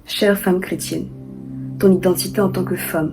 Chère femme chrétienne, ton identité en tant que femme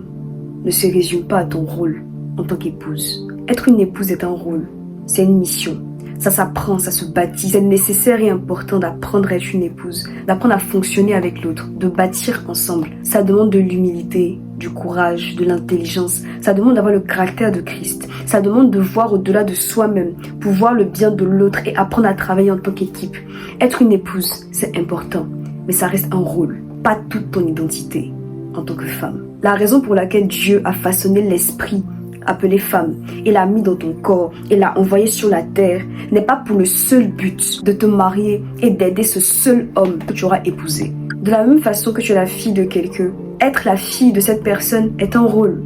ne se résume pas à ton rôle en tant qu'épouse. Être une épouse est un rôle, c'est une mission. Ça s'apprend, ça se bâtit. C'est nécessaire et important d'apprendre à être une épouse, d'apprendre à fonctionner avec l'autre, de bâtir ensemble. Ça demande de l'humilité, du courage, de l'intelligence. Ça demande d'avoir le caractère de Christ. Ça demande de voir au-delà de soi-même, pour voir le bien de l'autre et apprendre à travailler en tant qu'équipe. Être une épouse, c'est important, mais ça reste un rôle, pas toute ton identité en tant que femme. La raison pour laquelle Dieu a façonné l'esprit appelé femme et l'a mis dans ton corps et l'a envoyé sur la terre n'est pas pour le seul but de te marier et d'aider ce seul homme que tu auras épousé. De la même façon que tu es la fille de quelqu'un, être la fille de cette personne est un rôle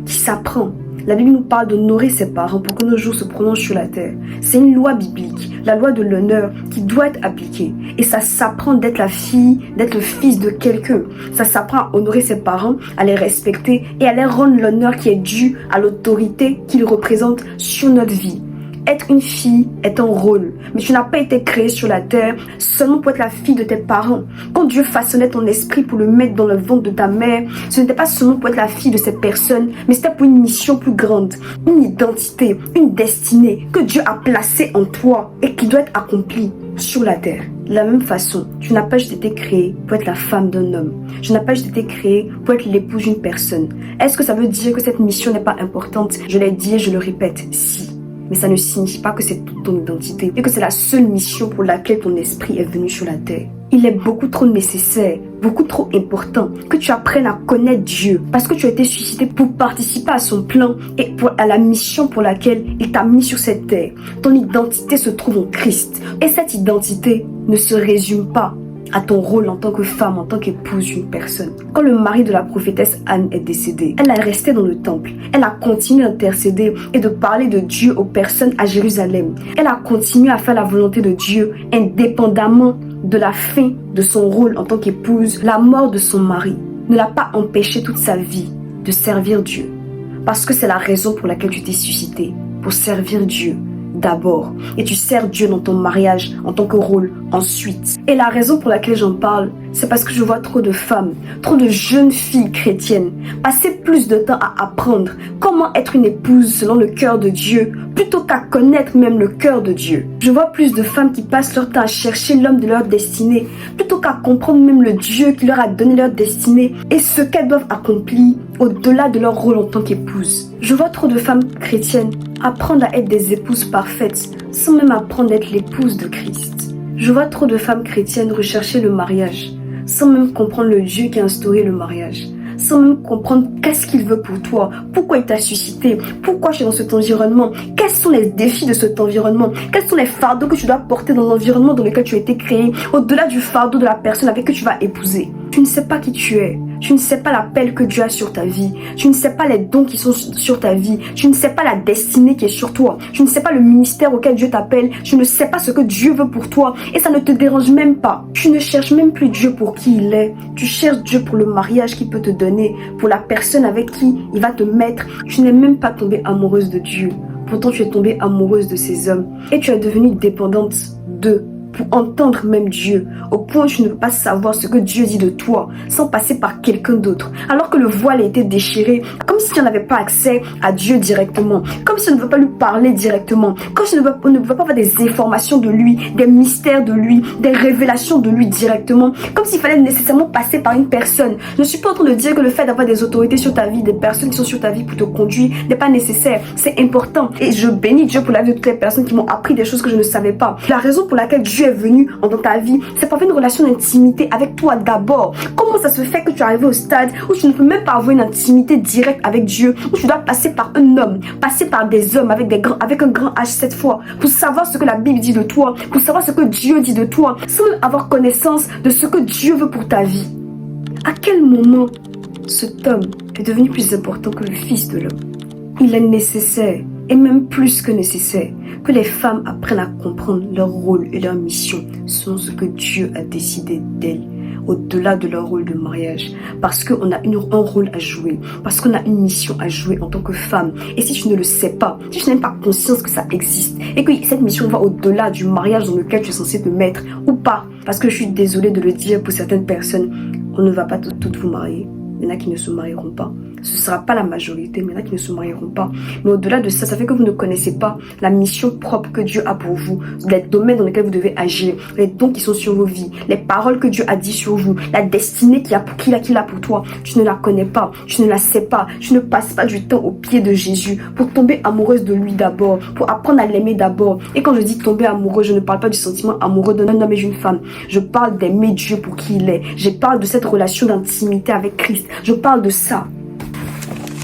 qui s'apprend. La Bible nous parle d'honorer ses parents pour que nos jours se prononcent sur la terre. C'est une loi biblique, la loi de l'honneur qui doit être appliquée. Et ça s'apprend d'être la fille, d'être le fils de quelqu'un. Ça s'apprend à honorer ses parents, à les respecter et à leur rendre l'honneur qui est dû à l'autorité qu'ils représentent sur notre vie. Être une fille est un rôle, mais tu n'as pas été créée sur la terre seulement pour être la fille de tes parents. Quand Dieu façonnait ton esprit pour le mettre dans le ventre de ta mère, ce n'était pas seulement pour être la fille de cette personne, mais c'était pour une mission plus grande, une identité, une destinée que Dieu a placée en toi et qui doit être accomplie sur la terre. De la même façon, tu n'as pas juste été créée pour être la femme d'un homme. Tu n'as pas juste été créée pour être l'épouse d'une personne. Est-ce que ça veut dire que cette mission n'est pas importante? Je l'ai dit et je le répète, si. Mais ça ne signifie pas que c'est toute ton identité et que c'est la seule mission pour laquelle ton esprit est venu sur la terre. Il est beaucoup trop nécessaire, beaucoup trop important que tu apprennes à connaître Dieu parce que tu as été suscité pour participer à son plan et à la mission pour laquelle il t'a mis sur cette terre. Ton identité se trouve en Christ et cette identité ne se résume pas à ton rôle en tant que femme, en tant qu'épouse d'une personne. Quand le mari de la prophétesse Anne est décédé, elle est restée dans le temple. Elle a continué d'intercéder et de parler de Dieu aux personnes à Jérusalem. Elle a continué à faire la volonté de Dieu indépendamment de la fin de son rôle en tant qu'épouse. La mort de son mari ne l'a pas empêché toute sa vie de servir Dieu. Parce que c'est la raison pour laquelle tu t'es suscité, pour servir Dieu d'abord, et tu sers Dieu dans ton mariage en tant que rôle ensuite. Et la raison pour laquelle j'en parle, c'est parce que je vois trop de femmes, trop de jeunes filles chrétiennes passer plus de temps à apprendre comment être une épouse selon le cœur de Dieu plutôt qu'à connaître même le cœur de Dieu. Je vois plus de femmes qui passent leur temps à chercher l'homme de leur destinée plutôt qu'à comprendre même le Dieu qui leur a donné leur destinée et ce qu'elles doivent accomplir au-delà de leur rôle en tant qu'épouse. Je vois trop de femmes chrétiennes apprendre à être des épouses parfaites sans même apprendre à être l'épouse de Christ. Je vois trop de femmes chrétiennes rechercher le mariage sans même comprendre le Dieu qui a instauré le mariage, sans même comprendre qu'est-ce qu'il veut pour toi, pourquoi il t'a suscité, pourquoi tu es dans cet environnement, quels sont les défis de cet environnement, quels sont les fardeaux que tu dois porter dans l'environnement dans lequel tu as été créé, au-delà du fardeau de la personne avec qui tu vas épouser. Tu ne sais pas qui tu es. Tu ne sais pas l'appel que Dieu a sur ta vie. Tu ne sais pas les dons qui sont sur ta vie. Tu ne sais pas la destinée qui est sur toi. Tu ne sais pas le ministère auquel Dieu t'appelle. Tu ne sais pas ce que Dieu veut pour toi. Et ça ne te dérange même pas. Tu ne cherches même plus Dieu pour qui il est. Tu cherches Dieu pour le mariage qu'il peut te donner, pour la personne avec qui il va te mettre. Tu n'es même pas tombée amoureuse de Dieu. Pourtant, tu es tombée amoureuse de ces hommes. Et tu es devenue dépendante d'eux, pour entendre même Dieu, au point où tu ne peux pas savoir ce que Dieu dit de toi sans passer par quelqu'un d'autre, alors que le voile a été déchiré, comme si tu n'avais pas accès à Dieu directement, comme si on ne veut pas lui parler directement, comme si on ne veut pas avoir des informations de lui, des mystères de lui, des révélations de lui directement, comme s'il fallait nécessairement passer par une personne. Je ne suis pas en train de dire que le fait d'avoir des autorités sur ta vie, des personnes qui sont sur ta vie pour te conduire, n'est pas nécessaire, c'est important. Et je bénis Dieu pour la vie de toutes les personnes qui m'ont appris des choses que je ne savais pas. La raison pour laquelle Dieu est venu dans ta vie, c'est pour avoir une relation d'intimité avec toi d'abord. Comment ça se fait que tu es arrivé au stade où tu ne peux même pas avoir une intimité directe avec Dieu, où tu dois passer par un homme, passer par des hommes avec un grand H cette fois, pour savoir ce que la Bible dit de toi, pour savoir ce que Dieu dit de toi, sans même avoir connaissance de ce que Dieu veut pour ta vie. À quel moment cet homme est devenu plus important que le Fils de l'homme? Il est nécessaire, et même plus que nécessaire, que les femmes apprennent à comprendre leur rôle et leur mission selon ce que Dieu a décidé d'elles, au-delà de leur rôle de mariage. Parce qu'on a un rôle à jouer, parce qu'on a une mission à jouer en tant que femme. Et si tu ne le sais pas, si tu n'as même pas conscience que ça existe, et que cette mission va au-delà du mariage dans lequel tu es censé te mettre, ou pas, parce que je suis désolée de le dire pour certaines personnes, On ne va pas toutes vous marier. Il y en a qui ne se marieront pas. Ce ne sera pas la majorité, mais il y en a qui ne se marieront pas. Mais au-delà de ça, ça fait que vous ne connaissez pas la mission propre que Dieu a pour vous, les domaines dans lesquels vous devez agir, les dons qui sont sur vos vies, les paroles que Dieu a dit sur vous, la destinée qu'il a pour toi. Tu ne la connais pas, tu ne la sais pas, tu ne passes pas du temps aux pieds de Jésus pour tomber amoureuse de lui d'abord, pour apprendre à l'aimer d'abord. Et quand je dis tomber amoureux, je ne parle pas du sentiment amoureux d'un homme et d'une femme. Je parle d'aimer Dieu pour qui il est. Je parle de cette relation d'intimité avec Christ. Je parle de ça.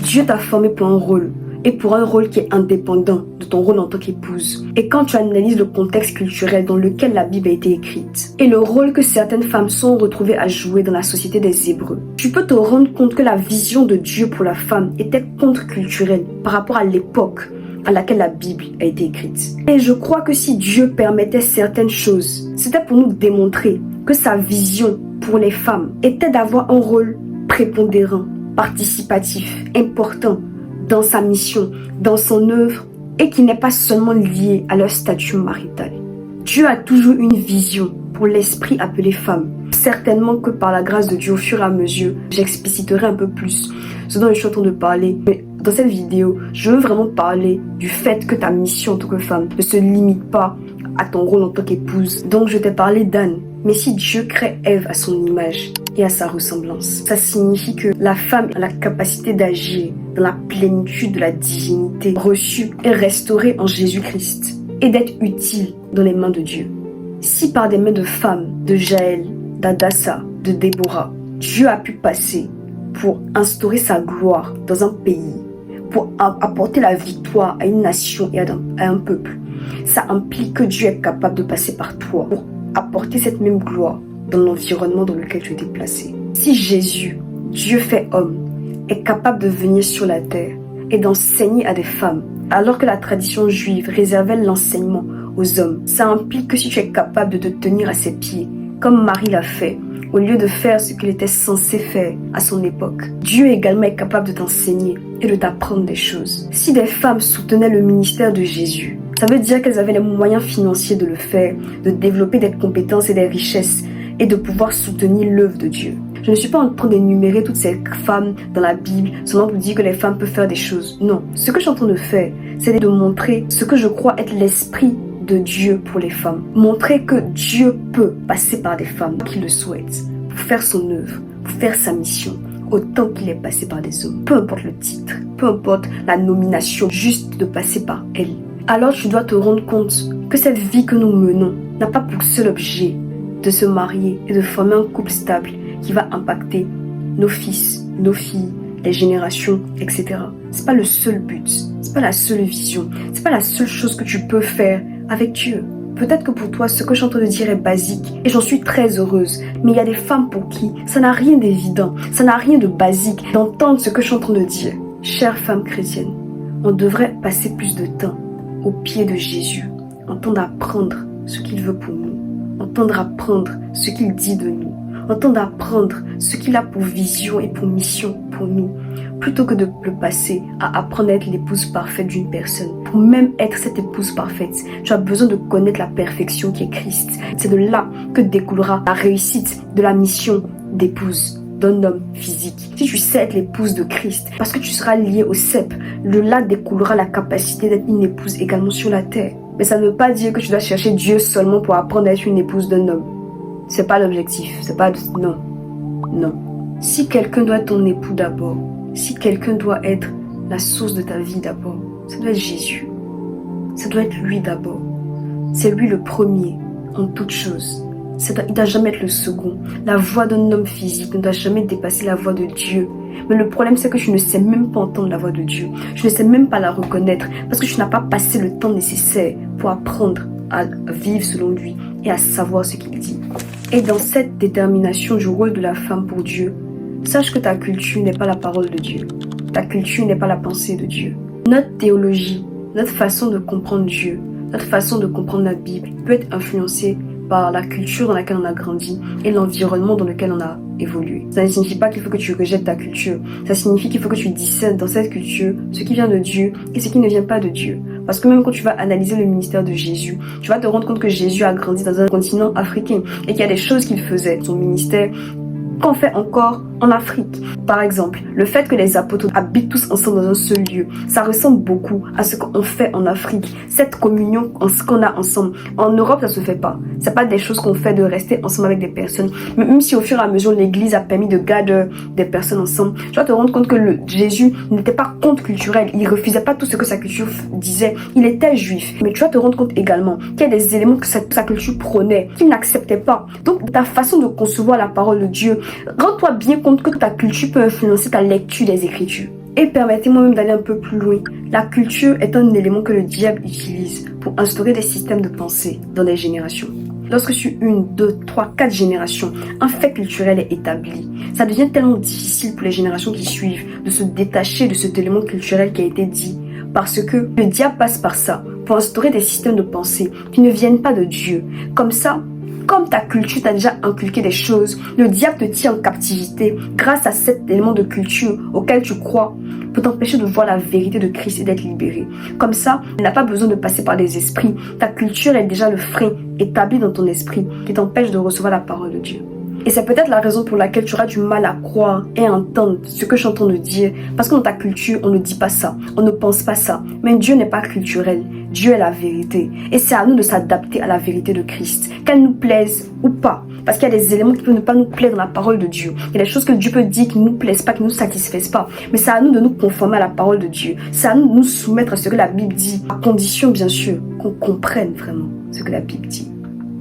Dieu t'a formé pour un rôle, et pour un rôle qui est indépendant de ton rôle en tant qu'épouse. Et quand tu analyses le contexte culturel dans lequel la Bible a été écrite, et le rôle que certaines femmes sont retrouvées à jouer dans la société des Hébreux, tu peux te rendre compte que la vision de Dieu pour la femme était contre-culturelle par rapport à l'époque à laquelle la Bible a été écrite. Et je crois que si Dieu permettait certaines choses, c'était pour nous démontrer que sa vision pour les femmes était d'avoir un rôle prépondérant, participatif, important dans sa mission, dans son œuvre, et qui n'est pas seulement lié à leur statut marital. Dieu a toujours une vision pour l'esprit appelé femme. Certainement que par la grâce de Dieu, au fur et à mesure, j'expliciterai un peu plus ce dont je suis en train de parler. Mais dans cette vidéo, je veux vraiment parler du fait que ta mission en tant que femme ne se limite pas à ton rôle en tant qu'épouse. Donc je t'ai parlé d'Anne. Mais si Dieu crée Ève à son image et à sa ressemblance, ça signifie que la femme a la capacité d'agir dans la plénitude de la divinité reçue et restaurée en Jésus-Christ et d'être utile dans les mains de Dieu. Si par des mains de femmes, de Jaël, d'Hadassah, de Déborah, Dieu a pu passer pour instaurer sa gloire dans un pays, pour apporter la victoire à une nation et à un peuple, ça implique que Dieu est capable de passer par toi pour apporter cette même gloire dans l'environnement dans lequel tu es placé. Si Jésus, Dieu fait homme, est capable de venir sur la terre et d'enseigner à des femmes, alors que la tradition juive réservait l'enseignement aux hommes, ça implique que si tu es capable de te tenir à ses pieds, comme Marie l'a fait, au lieu de faire ce qu'il était censé faire à son époque, Dieu également est capable de t'enseigner et de t'apprendre des choses. Si des femmes soutenaient le ministère de Jésus, ça veut dire qu'elles avaient les moyens financiers de le faire, de développer des compétences et des richesses et de pouvoir soutenir l'œuvre de Dieu. Je ne suis pas en train d'énumérer toutes ces femmes dans la Bible seulement pour dire que les femmes peuvent faire des choses. Non, ce que je suis en train de faire, c'est de montrer ce que je crois être l'esprit de Dieu pour les femmes. Montrer que Dieu peut passer par des femmes qui le souhaitent pour faire son œuvre, pour faire sa mission, autant qu'il est passé par des hommes. Peu importe le titre, peu importe la nomination, juste de passer par elle. Alors tu dois te rendre compte que cette vie que nous menons n'a pas pour seul objet de se marier et de former un couple stable qui va impacter nos fils, nos filles, les générations, etc. C'est pas le seul but, c'est pas la seule vision, c'est pas la seule chose que tu peux faire avec Dieu. Peut-être que pour toi, ce que je suis en train de dire est basique et j'en suis très heureuse. Mais il y a des femmes pour qui ça n'a rien d'évident, ça n'a rien de basique d'entendre ce que je suis en train de dire. Chères femmes chrétiennes, on devrait passer plus de temps aux pieds de Jésus, entendre apprendre ce qu'il veut pour nous, entendre apprendre ce qu'il dit de nous, entendre apprendre ce qu'il a pour vision et pour mission pour nous, plutôt que de le passer à apprendre à être l'épouse parfaite d'une personne. Pour même être cette épouse parfaite, tu as besoin de connaître la perfection qui est Christ. C'est de là que découlera la réussite de la mission d'épouse d'un homme physique. Si tu sais être l'épouse de Christ, parce que tu seras lié au cep, de là découlera la capacité d'être une épouse également sur la terre. Mais ça ne veut pas dire que tu dois chercher Dieu seulement pour apprendre à être une épouse d'un homme. C'est pas l'objectif, c'est pas... Non. Non. Si quelqu'un doit être ton époux d'abord, si quelqu'un doit être la source de ta vie d'abord, ça doit être Jésus. Ça doit être lui d'abord. C'est lui le premier en toutes choses. Il ne doit jamais être le second. La voix d'un homme physique ne doit jamais dépasser la voix de Dieu. Mais le problème, c'est que tu ne sais même pas entendre la voix de Dieu. Tu ne sais même pas la reconnaître parce que tu n'as pas passé le temps nécessaire pour apprendre à vivre selon lui et à savoir ce qu'il dit. Et dans cette détermination du rôle de la femme pour Dieu, sache que ta culture n'est pas la parole de Dieu. Ta culture n'est pas la pensée de Dieu. Notre théologie, notre façon de comprendre Dieu, notre façon de comprendre la Bible peut être influencée par la culture dans laquelle on a grandi et l'environnement dans lequel on a évolué. Ça ne signifie pas qu'il faut que tu rejettes ta culture. Ça signifie qu'il faut que tu discernes dans cette culture ce qui vient de Dieu et ce qui ne vient pas de Dieu. Parce que même quand tu vas analyser le ministère de Jésus, tu vas te rendre compte que Jésus a grandi dans un continent africain et qu'il y a des choses qu'il faisait. Son ministère qu'on fait encore en Afrique. Par exemple, le fait que les apôtres habitent tous ensemble dans un seul lieu, ça ressemble beaucoup à ce qu'on fait en Afrique. Cette communion, ce qu'on a ensemble. En Europe, ça se fait pas. C'est pas des choses qu'on fait de rester ensemble avec des personnes. Même si au fur et à mesure, l'Église a permis de garder des personnes ensemble, tu vas te rendre compte que Jésus n'était pas contre-culturel. Il refusait pas tout ce que sa culture disait. Il était juif. Mais tu vas te rendre compte également qu'il y a des éléments que sa culture prônait, qu'il n'acceptait pas. Donc, ta façon de concevoir la parole de Dieu, rends-toi bien compte que ta culture peut influencer ta lecture des Écritures. Et permettez-moi même d'aller un peu plus loin. La culture est un élément que le diable utilise pour instaurer des systèmes de pensée dans les générations. Lorsque sur 1, 2, 3, 4 générations, un fait culturel est établi, ça devient tellement difficile pour les générations qui suivent de se détacher de cet élément culturel qui a été dit. Parce que le diable passe par ça pour instaurer des systèmes de pensée qui ne viennent pas de Dieu. Comme ça, comme ta culture t'a déjà inculqué des choses, le diable te tient en captivité grâce à cet élément de culture auquel tu crois pour t'empêcher de voir la vérité de Christ et d'être libéré. Comme ça, il n'a pas besoin de passer par des esprits. Ta culture est déjà le frein établi dans ton esprit qui t'empêche de recevoir la parole de Dieu. Et c'est peut-être la raison pour laquelle tu auras du mal à croire et à entendre ce que je suis en train de dire. Parce que dans ta culture, on ne dit pas ça. On ne pense pas ça. Mais Dieu n'est pas culturel. Dieu est la vérité. Et c'est à nous de s'adapter à la vérité de Christ. Qu'elle nous plaise ou pas. Parce qu'il y a des éléments qui peuvent ne pas nous plaire dans la parole de Dieu. Il y a des choses que Dieu peut dire qui ne nous plaisent pas, qui ne nous satisfaisent pas. Mais c'est à nous de nous conformer à la parole de Dieu. C'est à nous de nous soumettre à ce que la Bible dit. À condition, bien sûr, qu'on comprenne vraiment ce que la Bible dit.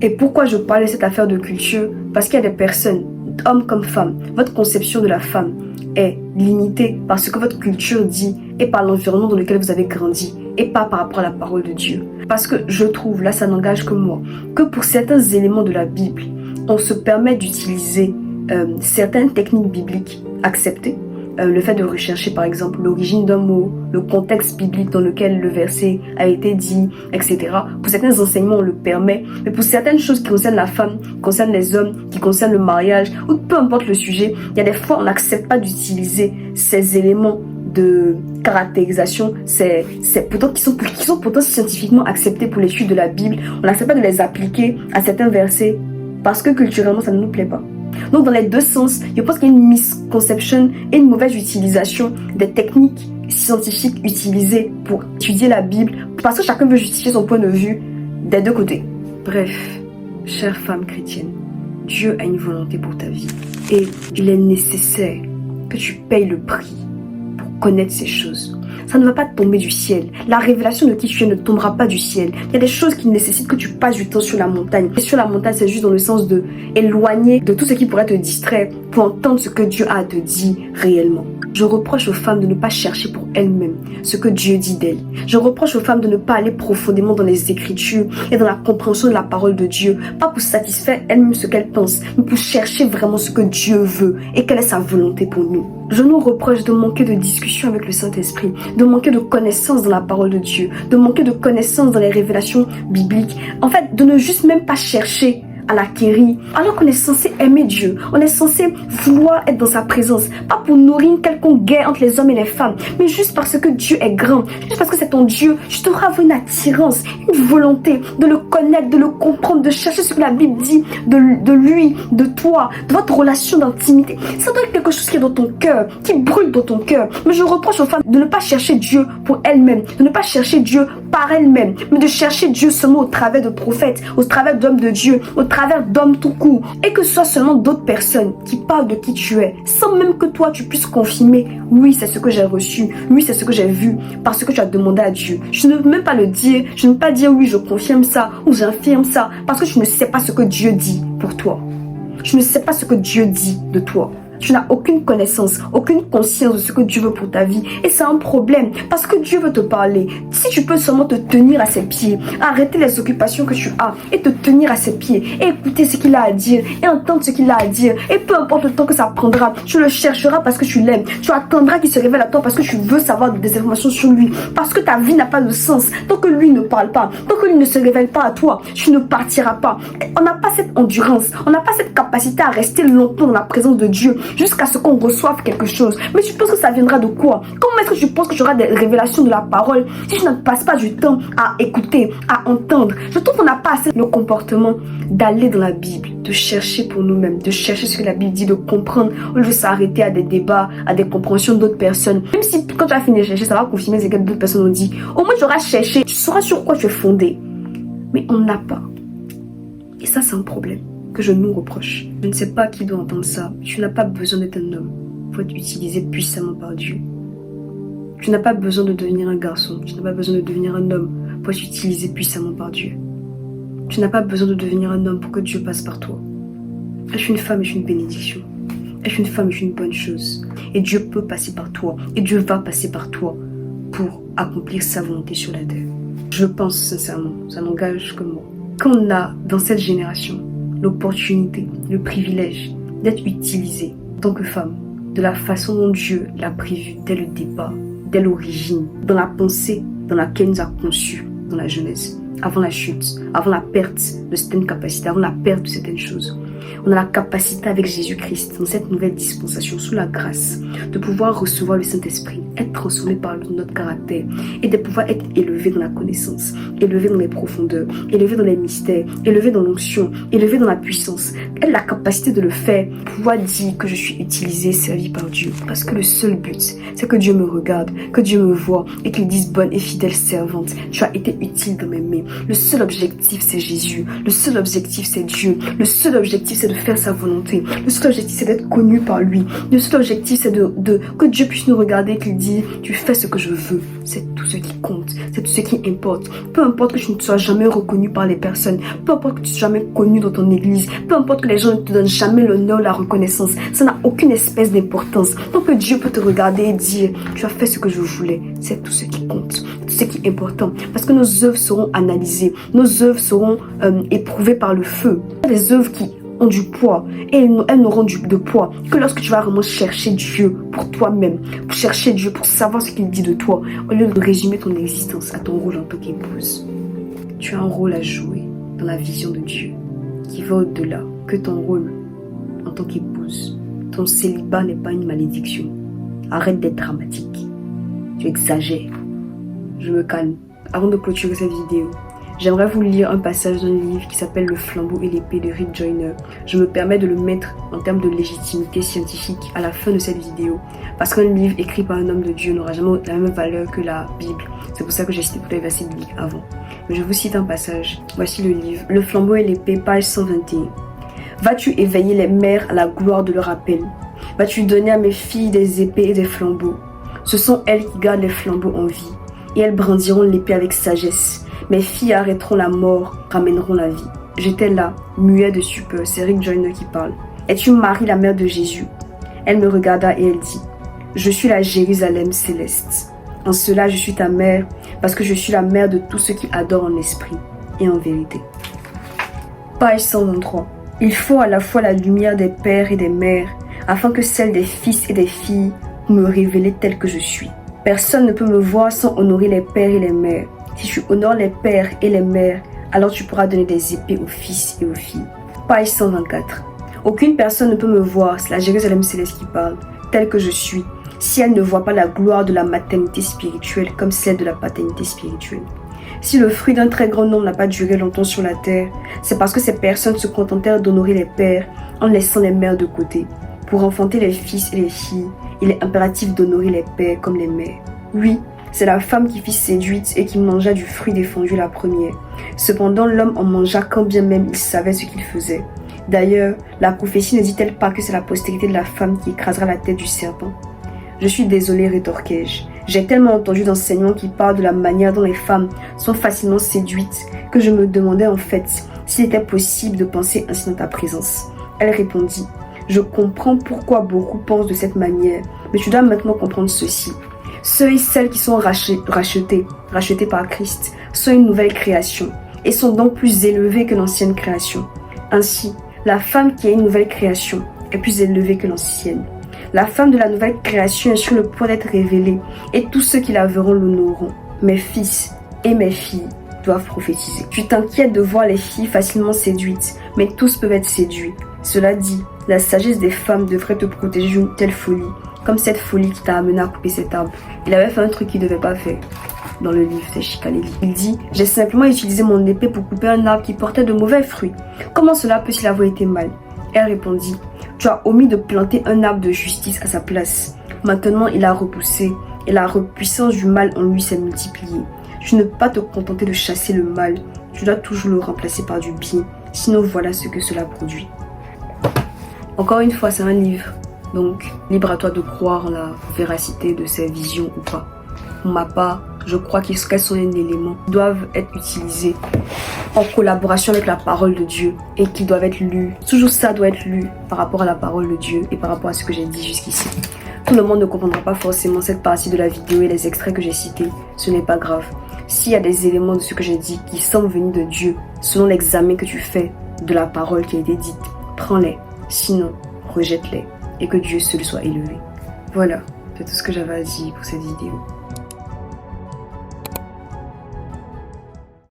Et pourquoi je parle de cette affaire de culture? Parce qu'il y a des personnes, hommes comme femmes, votre conception de la femme est limitée par ce que votre culture dit et par l'environnement dans lequel vous avez grandi et pas par rapport à la parole de Dieu. Parce que je trouve, là ça n'engage que moi, que pour certains éléments de la Bible, on se permet d'utiliser certaines techniques bibliques acceptées. Le fait de rechercher par exemple l'origine d'un mot, le contexte biblique dans lequel le verset a été dit, etc. Pour certains enseignements, on le permet, mais pour certaines choses qui concernent la femme, qui concernent les hommes, qui concernent le mariage, ou peu importe le sujet, il y a des fois on n'accepte pas d'utiliser ces éléments de caractérisation, qui sont pourtant scientifiquement acceptés pour l'étude de la Bible. On n'accepte pas de les appliquer à certains versets parce que culturellement ça ne nous plaît pas. Donc dans les deux sens, je pense qu'il y a une misconception et une mauvaise utilisation des techniques scientifiques utilisées pour étudier la Bible, parce que chacun veut justifier son point de vue des deux côtés. Bref, chère femme chrétienne, Dieu a une volonté pour ta vie et il est nécessaire que tu payes le prix pour connaître ces choses. Ça ne va pas tomber du ciel. La révélation de qui tu es ne tombera pas du ciel. Il y a des choses qui nécessitent que tu passes du temps sur la montagne. Et sur la montagne, c'est juste dans le sens de éloigner de tout ce qui pourrait te distraire pour entendre ce que Dieu a à te dire réellement. Je reproche aux femmes de ne pas chercher pour elles-mêmes ce que Dieu dit d'elles. Je reproche aux femmes de ne pas aller profondément dans les Écritures et dans la compréhension de la parole de Dieu. Pas pour satisfaire elles-mêmes ce qu'elles pensent, mais pour chercher vraiment ce que Dieu veut et quelle est sa volonté pour nous. Je nous reproche de manquer de discussion avec le Saint-Esprit, de manquer de connaissances dans la parole de Dieu, de manquer de connaissances dans les révélations bibliques. En fait, de ne juste même pas chercher à l'acquérir, alors qu'on est censé aimer Dieu, on est censé vouloir être dans sa présence, pas pour nourrir une quelconque guerre entre les hommes et les femmes, mais juste parce que Dieu est grand, juste parce que c'est ton Dieu, tu devras avoir une attirance, une volonté de le connaître, de le comprendre, de chercher ce que la Bible dit de lui, de toi, de votre relation d'intimité. Ça doit être quelque chose qui est dans ton cœur, qui brûle dans ton cœur. Mais je reproche aux femmes de ne pas chercher Dieu pour elles-mêmes, de ne pas chercher Dieu par elles-mêmes, mais de chercher Dieu seulement au travers de prophètes, au travers d'hommes de Dieu, au travers d'hommes tout court, et que ce soit seulement d'autres personnes qui parlent de qui tu es, sans même que toi tu puisses confirmer, oui c'est ce que j'ai reçu, oui c'est ce que j'ai vu, parce que tu as demandé à Dieu. Je ne veux même pas le dire, je ne veux pas dire oui je confirme ça, ou j'infirme ça, parce que tu ne sais pas ce que Dieu dit pour toi. Tu ne sais pas ce que Dieu dit de toi. Tu n'as aucune connaissance, aucune conscience de ce que Dieu veut pour ta vie. Et c'est un problème, parce que Dieu veut te parler. Si tu peux seulement te tenir à ses pieds, arrêter les occupations que tu as, et te tenir à ses pieds, et écouter ce qu'il a à dire, et entendre ce qu'il a à dire, et peu importe le temps que ça prendra, tu le chercheras parce que tu l'aimes. Tu attendras qu'il se révèle à toi parce que tu veux savoir des informations sur lui. Parce que ta vie n'a pas de sens. Tant que lui ne parle pas, tant que lui ne se révèle pas à toi, tu ne partiras pas. On n'a pas cette endurance, on n'a pas cette capacité à rester longtemps dans la présence de Dieu. jusqu'à ce qu'on reçoive quelque chose. Mais tu penses que ça viendra de quoi? Comment est-ce que tu penses que tu auras des révélations de la parole si tu ne passes pas du temps à écouter, à entendre? Je trouve qu'on n'a pas assez le comportement d'aller dans la Bible, de chercher pour nous-mêmes, de chercher ce que la Bible dit, de comprendre, au lieu de s'arrêter à des débats, à des compréhensions d'autres personnes. Même si quand tu as fini de chercher, ça va confirmer ce que d'autres personnes ont dit. Au moins tu auras cherché, tu sauras sur quoi tu es fondé. Mais on n'a pas. Et ça, c'est un problème que je nous reproche. Je ne sais pas qui doit entendre ça. Tu n'as pas besoin d'être un homme pour être utilisé puissamment par Dieu. Tu n'as pas besoin de devenir un garçon. Tu n'as pas besoin de devenir un homme pour être utilisé puissamment par Dieu. Tu n'as pas besoin de devenir un homme pour que Dieu passe par toi. Être une femme est une bénédiction. Être une femme est une bonne chose. Et Dieu peut passer par toi. Et Dieu va passer par toi pour accomplir sa volonté sur la terre. Je pense sincèrement, ça n'engage que moi. Quand on a dans cette génération l'opportunité, le privilège d'être utilisée en tant que femme, de la façon dont Dieu l'a prévu dès le départ, dès l'origine, dans la pensée dans laquelle il nous a conçus dans la jeunesse, avant la chute, avant la perte de certaines capacités, avant la perte de certaines choses. On a la capacité avec Jésus-Christ, dans cette nouvelle dispensation, sous la grâce, de pouvoir recevoir le Saint-Esprit, être transformé par notre caractère et de pouvoir être élevé dans la connaissance, élevé dans les profondeurs, élevé dans les mystères, élevé dans l'onction, élevé dans la puissance. Elle a la capacité de le faire, pouvoir dire que je suis utilisée, servie par Dieu. Parce que le seul but, c'est que Dieu me regarde, que Dieu me voit et qu'il dise bonne et fidèle servante. Tu as été utile dans mes mains. Le seul objectif, c'est Jésus. Le seul objectif, c'est Dieu. Le seul objectif, c'est de faire sa volonté. Le seul objectif, c'est d'être connu par lui. Le seul objectif, c'est que Dieu puisse nous regarder et qu'il dise, tu fais ce que je veux. C'est tout ce qui compte. C'est tout ce qui importe. Peu importe que tu ne sois jamais reconnu par les personnes. Peu importe que tu ne sois jamais connu dans ton église. Peu importe que les gens ne te donnent jamais l'honneur ou la reconnaissance. Ça n'a aucune espèce d'importance. Tant que Dieu peut te regarder et dire, tu as fait ce que je voulais. C'est tout ce qui compte. Tout ce qui est important. Parce que nos œuvres seront analysées. Nos œuvres seront éprouvées par le feu. Les œuvres qui ont du poids et elles n'auront de poids que lorsque tu vas vraiment chercher Dieu pour toi-même, pour chercher Dieu, pour savoir ce qu'il dit de toi, au lieu de résumer ton existence à ton rôle en tant qu'épouse. Tu as un rôle à jouer dans la vision de Dieu qui va au-delà que ton rôle en tant qu'épouse. Ton célibat n'est pas une malédiction. Arrête d'être dramatique. Tu exagères. Je me calme. Avant de clôturer cette vidéo, j'aimerais vous lire un passage d'un livre qui s'appelle Le flambeau et l'épée de Rick Joyner. Je me permets de le mettre en termes de légitimité scientifique à la fin de cette vidéo. Parce qu'un livre écrit par un homme de Dieu n'aura jamais la même valeur que la Bible. C'est pour ça que j'ai cité tous les versets bibliques avant. Mais je vous cite un passage. Voici le livre. Le flambeau et l'épée, page 121. Vas-tu éveiller les mères à la gloire de leur appel? Vas-tu donner à mes filles des épées et des flambeaux? Ce sont elles qui gardent les flambeaux en vie. Et elles brandiront l'épée avec sagesse. Mes filles arrêteront la mort, ramèneront la vie. J'étais là, muet de stupeur. C'est Rick Joyner qui parle. Es-tu Marie, la mère de Jésus? Elle me regarda et elle dit, je suis la Jérusalem céleste. En cela, je suis ta mère, parce que je suis la mère de tous ceux qui adorent en esprit et en vérité. Page 123. Il faut à la fois la lumière des pères et des mères, afin que celle des fils et des filles me révèle telle que je suis. Personne ne peut me voir sans honorer les pères et les mères. Si tu honores les pères et les mères, alors tu pourras donner des épées aux fils et aux filles. Page 124. Aucune personne ne peut me voir, c'est la Jérusalem céleste qui parle, telle que je suis, si elle ne voit pas la gloire de la maternité spirituelle comme celle de la paternité spirituelle. Si le fruit d'un très grand nombre n'a pas duré longtemps sur la terre, c'est parce que ces personnes se contentèrent d'honorer les pères en laissant les mères de côté. Pour enfanter les fils et les filles, il est impératif d'honorer les pères comme les mères. Oui, c'est la femme qui fut séduite et qui mangea du fruit défendu la première. Cependant, l'homme en mangea quand bien même il savait ce qu'il faisait. D'ailleurs, la prophétie ne dit-elle pas que c'est la postérité de la femme qui écrasera la tête du serpent? Je suis désolée, rétorquai-je. J'ai tellement entendu d'enseignants qui parlent de la manière dont les femmes sont facilement séduites que je me demandais en fait s'il était possible de penser ainsi dans ta présence. Elle répondit, je comprends pourquoi beaucoup pensent de cette manière, mais tu dois maintenant comprendre ceci. Ceux et celles qui sont rachetés par Christ, sont une nouvelle création et sont donc plus élevés que l'ancienne création. Ainsi, la femme qui est une nouvelle création est plus élevée que l'ancienne. La femme de la nouvelle création est sur le point d'être révélée et tous ceux qui la verront l'honoreront. Mes fils et mes filles doivent prophétiser. Tu t'inquiètes de voir les filles facilement séduites, mais tous peuvent être séduits. Cela dit, La sagesse des femmes devrait te protéger d'une telle folie, comme cette folie qui t'a amené à couper cet arbre. Il avait fait un truc qu'il ne devait pas faire dans le livre de Shikaleli. Il dit « J'ai simplement utilisé mon épée pour couper un arbre qui portait de mauvais fruits. Comment cela peut-il avoir été mal ?» Elle répondit « Tu as omis de planter un arbre de justice à sa place. Maintenant, il a repoussé et la puissance du mal en lui s'est multipliée. Tu ne peux pas te contenter de chasser le mal. Tu dois toujours le remplacer par du bien. Sinon, voilà ce que cela produit. » Encore une fois, c'est un livre. Donc, libre à toi de croire en la véracité de ces visions ou pas. Pour ma part, je crois qu'elles sont un élément qui doivent être utilisés en collaboration avec la parole de Dieu et qui doivent être lus. Toujours ça doit être lu par rapport à la parole de Dieu et par rapport à ce que j'ai dit jusqu'ici. Tout le monde ne comprendra pas forcément cette partie de la vidéo et les extraits que j'ai cités. Ce n'est pas grave. S'il y a des éléments de ce que j'ai dit qui semblent venir de Dieu, selon l'examen que tu fais de la parole qui a été dite, prends-les. Sinon, rejette-les et que Dieu seul soit élevé. Voilà, c'est tout ce que j'avais à dire pour cette vidéo.